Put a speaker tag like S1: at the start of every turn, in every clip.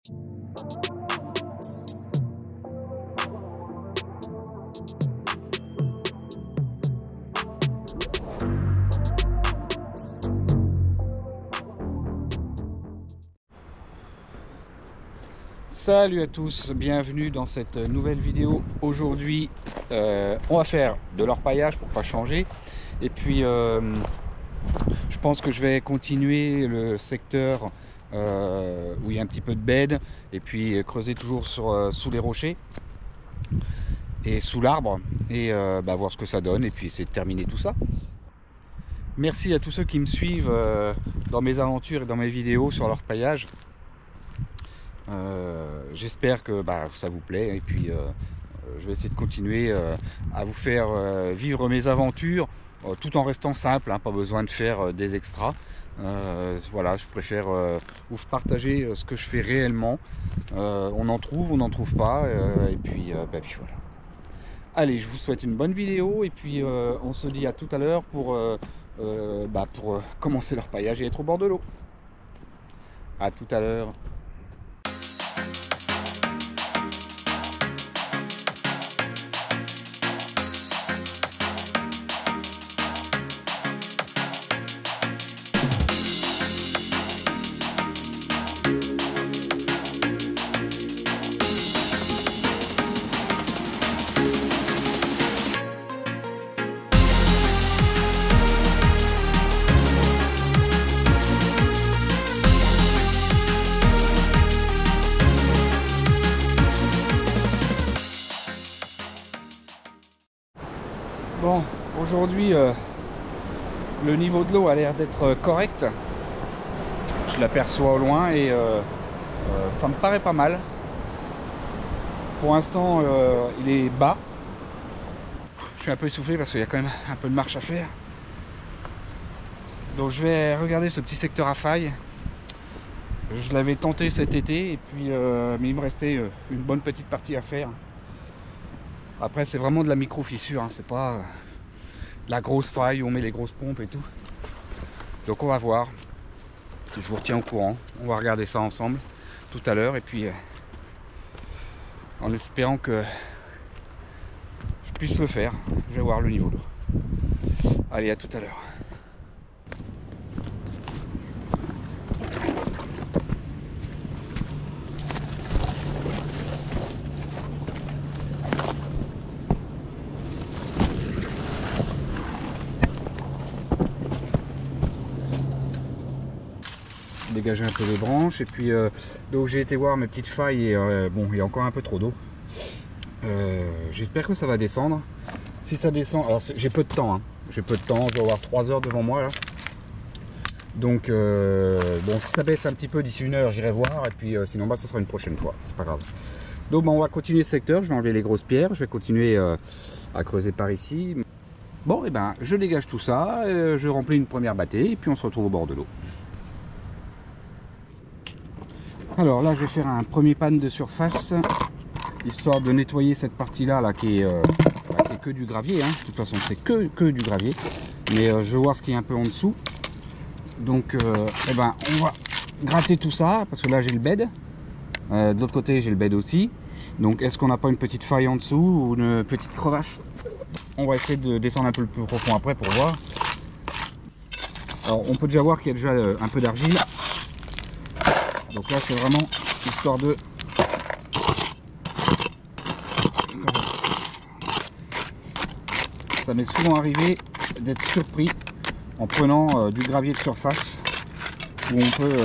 S1: Salut à tous, bienvenue dans cette nouvelle vidéo. Aujourd'hui on va faire de l'orpaillage pour pas changer, et puis je pense que je vais continuer le secteur où il y a un petit peu de bed, et puis creuser toujours sous les rochers et sous l'arbre, et voir ce que ça donne, et puis essayer de terminer tout ça. Merci à tous ceux qui me suivent dans mes aventures et dans mes vidéos sur l'orpaillage. J'espère que ça vous plaît, et puis je vais essayer de continuer à vous faire vivre mes aventures tout en restant simple, hein, pas besoin de faire des extras. Voilà, je préfère vous partager ce que je fais réellement. On en trouve, on n'en trouve pas, et puis voilà. Allez, je vous souhaite une bonne vidéo, et puis on se dit à tout à l'heure pour commencer l'orpaillage et être au bord de l'eau. À tout à l'heure. Bon, aujourd'hui le niveau de l'eau a l'air d'être correct. Je l'aperçois au loin, et ça me paraît pas mal. Pour l'instant il est bas. Je suis un peu essoufflé parce qu'il y a quand même un peu de marche à faire. Donc je vais regarder ce petit secteur à faille. Je l'avais tenté cet été, et puis mais il me restait une bonne petite partie à faire. Après, c'est vraiment de la micro-fissure, hein. C'est pas la grosse faille où on met les grosses pompes et tout. Donc on va voir. Je vous retiens au courant. On va regarder ça ensemble tout à l'heure, et puis en espérant que je puisse le faire. Je vais voir le niveau d'eau. Allez, à tout à l'heure. Dégager un peu les branches, et puis donc j'ai été voir mes petites failles, et bon, il y a encore un peu trop d'eau. J'espère que ça va descendre. Si ça descend, alors j'ai peu de temps, hein. J'ai peu de temps, je dois avoir 3 heures devant moi là. Donc bon, si ça baisse un petit peu d'ici 1 heure, j'irai voir, et puis sinon ça sera une prochaine fois, c'est pas grave. Donc on va continuer ce secteur. Je vais enlever les grosses pierres, je vais continuer à creuser par ici. Bon, et je dégage tout ça, je remplis une première bâtée, et puis on se retrouve au bord de l'eau. Alors là, je vais faire un premier pan de surface, histoire de nettoyer cette partie-là qui est que du gravier, hein. De toute façon, c'est que du gravier. Mais je vais voir ce qui est un peu en dessous. Donc, on va gratter tout ça, parce que là, j'ai le bed. De l'autre côté, j'ai le bed aussi. Donc, est-ce qu'on n'a pas une petite faille en dessous, ou une petite crevasse? On va essayer de descendre un peu plus profond après pour voir. Alors, on peut déjà voir qu'il y a déjà un peu d'argile. Donc là, c'est vraiment histoire de... Ça m'est souvent arrivé d'être surpris en prenant du gravier de surface, où on peut...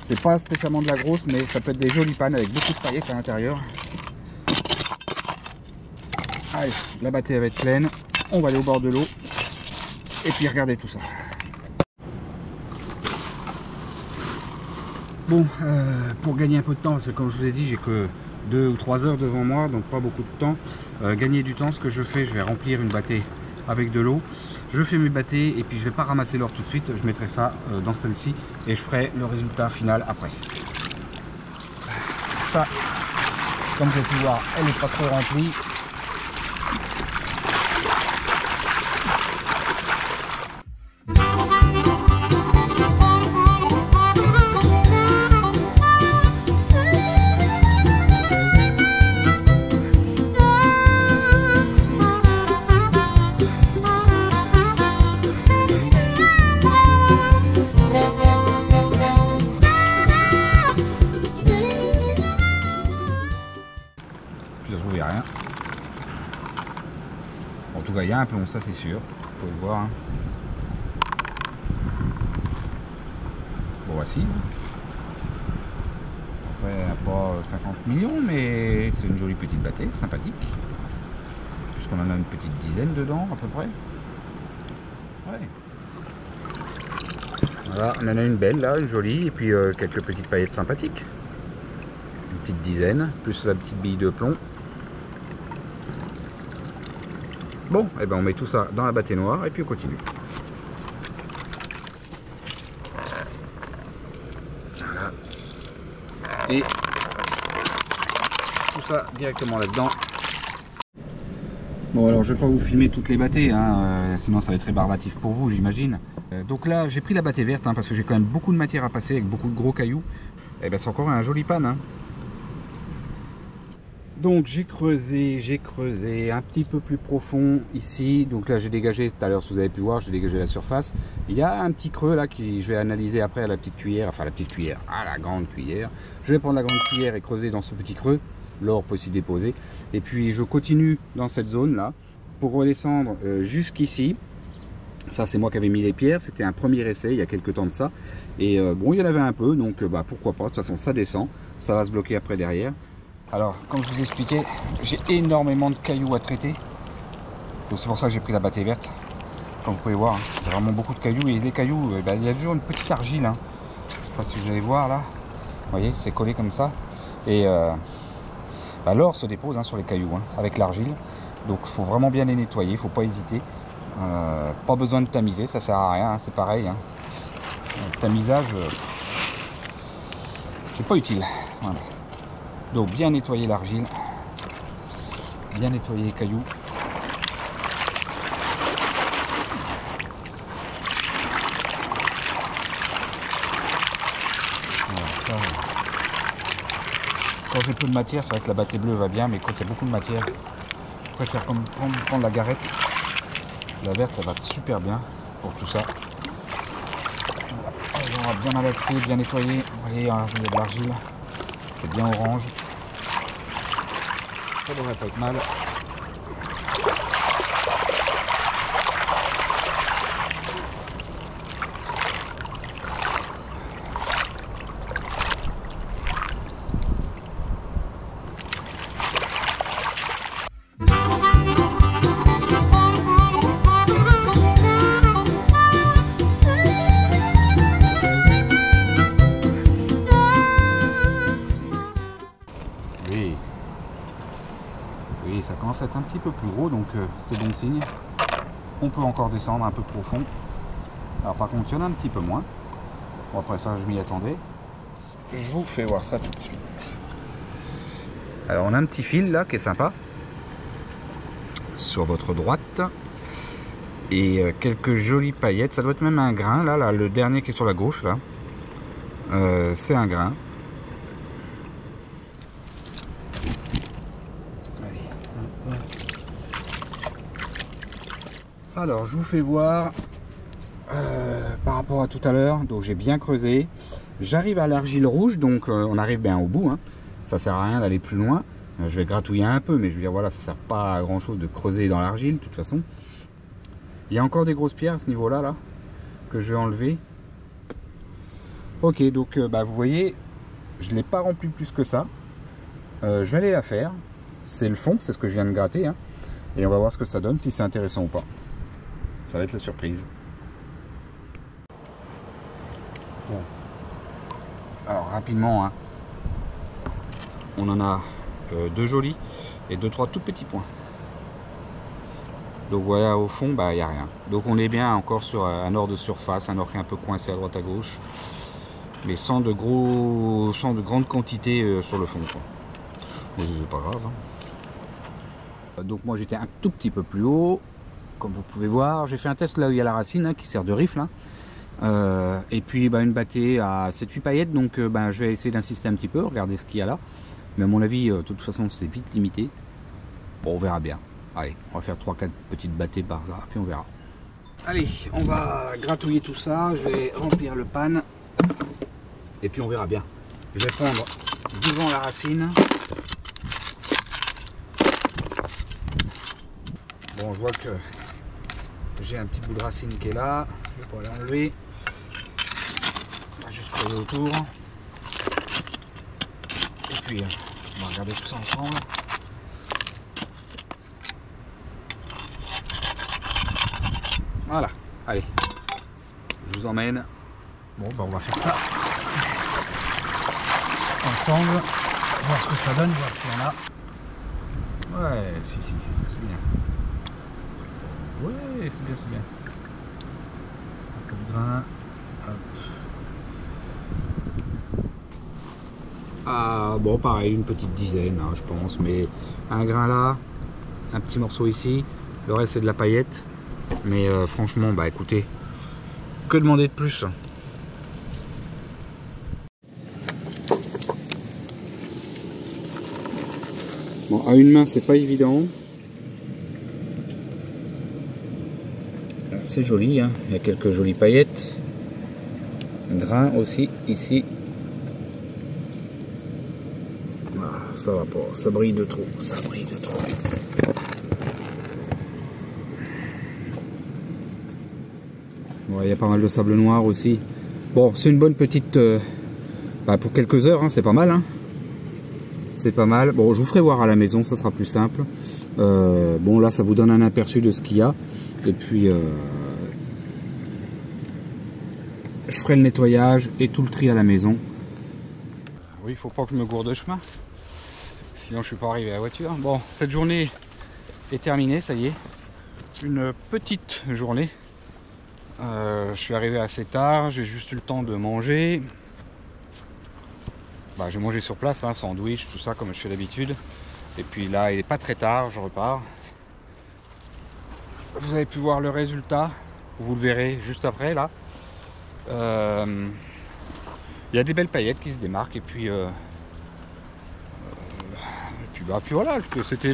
S1: c'est pas spécialement de la grosse, mais ça peut être des jolies pannes avec beaucoup de paillettes à l'intérieur. Allez, la bâtée va être pleine. On va aller au bord de l'eau, et puis regarder tout ça. Bon, pour gagner un peu de temps, parce que comme je vous ai dit, j'ai que 2 ou 3 heures devant moi, donc pas beaucoup de temps. Gagner du temps, ce que je fais, je vais remplir une bâtée avec de l'eau. Je fais mes bâtées, et puis je vais pas ramasser l'or tout de suite, je mettrai ça dans celle-ci, et je ferai le résultat final après. Ça, comme vous avez pu voir, elle n'est pas trop remplie. rien. En tout cas, il y a un plomb, ça c'est sûr. Vous pouvez le voir. Hein. Bon, voici. Après, pas 50 millions, mais c'est une jolie petite bâtée, sympathique. Puisqu'on en a une petite dizaine dedans, à peu près. Ouais. Voilà, on en a une belle là, une jolie, et puis quelques petites paillettes sympathiques. Une petite dizaine, plus la petite bille de plomb. Bon, et ben on met tout ça dans la bâtée noire et puis on continue. Voilà. Et tout ça directement là-dedans. Bon, alors je vais pas vous filmer toutes les bâtées, hein, sinon ça va être rébarbatif pour vous, j'imagine. Donc là, j'ai pris la bâtée verte hein, parce que j'ai quand même beaucoup de matière à passer avec beaucoup de gros cailloux. Et ben c'est encore un joli pan. Hein. Donc j'ai creusé un petit peu plus profond ici. Donc là j'ai dégagé, tout à l'heure si vous avez pu voir, j'ai dégagé la surface. Il y a un petit creux là qui je vais analyser après à la petite cuillère, enfin la petite cuillère, à la grande cuillère. Je vais prendre la grande cuillère et creuser dans ce petit creux. L'or peut s'y déposer. Et puis je continue dans cette zone là pour redescendre jusqu'ici. Ça c'est moi qui avais mis les pierres, c'était un premier essai il y a quelques temps de ça. Et bon il y en avait un peu, donc pourquoi pas, de toute façon ça descend, ça va se bloquer après derrière. Alors, comme je vous expliquais, j'ai énormément de cailloux à traiter. Donc c'est pour ça que j'ai pris la bâtée verte. Comme vous pouvez voir, hein, c'est vraiment beaucoup de cailloux. Et les cailloux, il y a toujours une petite argile. Hein. Je ne sais pas si vous allez voir là. Vous voyez, c'est collé comme ça. Et l'or se dépose hein, sur les cailloux hein, avec l'argile. Donc il faut vraiment bien les nettoyer, il ne faut pas hésiter. Pas besoin de tamiser, ça sert à rien, hein, c'est pareil. Hein. Le tamisage, c'est pas utile. Voilà. Donc bien nettoyer l'argile, bien nettoyer les cailloux. Voilà, ça, quand j'ai peu de matière, c'est vrai que la bâtée bleue va bien, mais quand il y a beaucoup de matière, je préfère prendre la garette. La verte, elle va super bien pour tout ça. Voilà. On va bien malaxer, bien nettoyer. Vous voyez, hein, il y a de l'argile. C'est bien orange. Ça devrait pas être mal. Oui, ça commence à être un petit peu plus gros, donc c'est bon signe. On peut encore descendre un peu profond. Alors par contre, il y en a un petit peu moins. Bon, après ça, je m'y attendais. Je vous fais voir ça tout de suite. Alors on a un petit fil là qui est sympa. Sur votre droite. Et quelques jolies paillettes. Ça doit être même un grain, là le dernier qui est sur la gauche, là. C'est un grain. Alors je vous fais voir par rapport à tout à l'heure. Donc j'ai bien creusé, j'arrive à l'argile rouge, donc on arrive bien au bout hein. Ça sert à rien d'aller plus loin. Je vais gratouiller un peu, mais je veux dire voilà, ça sert pas à grand chose de creuser dans l'argile de toute façon. Il y a encore des grosses pierres à ce niveau là que je vais enlever. Ok, donc vous voyez, je l'ai pas rempli plus que ça. Je vais aller la faire. C'est le fond, c'est ce que je viens de gratter hein. Et on va voir ce que ça donne, si c'est intéressant ou pas. Ça va être la surprise. Bon. Alors rapidement, hein, on en a deux jolis et deux trois tout petits points. Donc voilà, au fond, il n'y a rien. Donc on est bien encore sur un or de surface, un or qui est un peu coincé à droite à gauche, mais sans de grandes quantités sur le fond. Mais c'est pas grave. Hein. Donc moi j'étais un tout petit peu plus haut. Comme vous pouvez voir, j'ai fait un test là où il y a la racine hein, qui sert de rifle. Hein. Et puis une bâtée à 7-8 paillettes. Donc je vais essayer d'insister un petit peu, regarder ce qu'il y a là. Mais à mon avis, de toute façon, c'est vite limité. Bon, on verra bien. Allez, on va faire 3-4 petites bâtées par là, puis on verra. Allez, on va gratouiller tout ça. Je vais remplir le pan. Et puis on verra bien. Je vais prendre devant la racine. Bon, je vois que j'ai un petit bout de racine qui est là. Je vais pas l'enlever. On va juste creuser autour. Et puis, on va regarder tout ça ensemble. Voilà, allez, je vous emmène. Bon, ben on va faire ça ensemble, voir ce que ça donne, voir s'il y en a. Ouais, si, c'est bien. Ouais, c'est bien, c'est bien. Un peu de grain. Hop. Ah, bon, pareil, une petite dizaine, hein, je pense, mais un grain là, un petit morceau ici, le reste c'est de la paillette. Mais franchement, bah écoutez, que demander de plus? Bon, à une main, c'est pas évident. C'est joli, hein. Il y a quelques jolies paillettes. Grain aussi, ici. Ah, ça va pas, ça brille de trop, ça brille de trop. Ouais, il y a pas mal de sable noir aussi. Bon, c'est une bonne petite... pour quelques heures, hein, c'est pas mal. Hein. C'est pas mal. Bon, je vous ferai voir à la maison, ça sera plus simple. Bon, là, ça vous donne un aperçu de ce qu'il y a. Et puis, je ferai le nettoyage et tout le tri à la maison. Oui, il faut pas que je me gourde de chemin. Sinon, je suis pas arrivé à la voiture. Bon, cette journée est terminée, ça y est. Une petite journée. Je suis arrivé assez tard, j'ai juste eu le temps de manger. Bah, j'ai mangé sur place, hein, sandwich, tout ça comme je fais d'habitude. Et puis là, il n'est pas très tard, je repars. Vous avez pu voir le résultat, vous le verrez juste après là. Il y a des belles paillettes qui se démarquent et puis voilà, c'était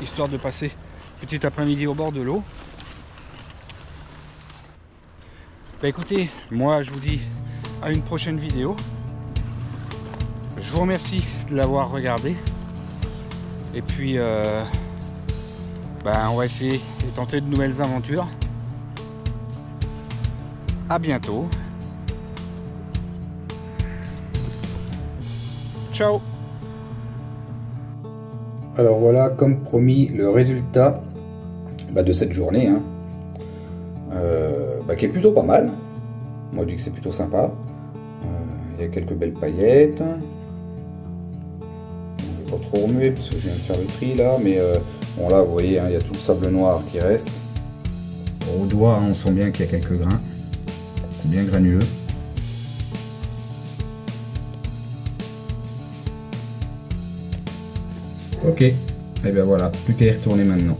S1: histoire de passer petit après-midi au bord de l'eau. Bah écoutez, moi je vous dis à une prochaine vidéo. Je vous remercie de l'avoir regardé. Et puis on va essayer de tenter de nouvelles aventures. À bientôt. Ciao. Alors voilà, comme promis, le résultat de cette journée. Hein. Qui est plutôt pas mal. Moi je dis que c'est plutôt sympa. Il y a quelques belles paillettes. Je ne vais pas trop remuer parce que je viens de faire le tri là, mais bon là vous voyez, hein, il y a tout le sable noir qui reste. Bon, au doigt, hein, on sent bien qu'il y a quelques grains. C'est bien granuleux. Ok, et bien voilà, plus qu'à y retourner maintenant.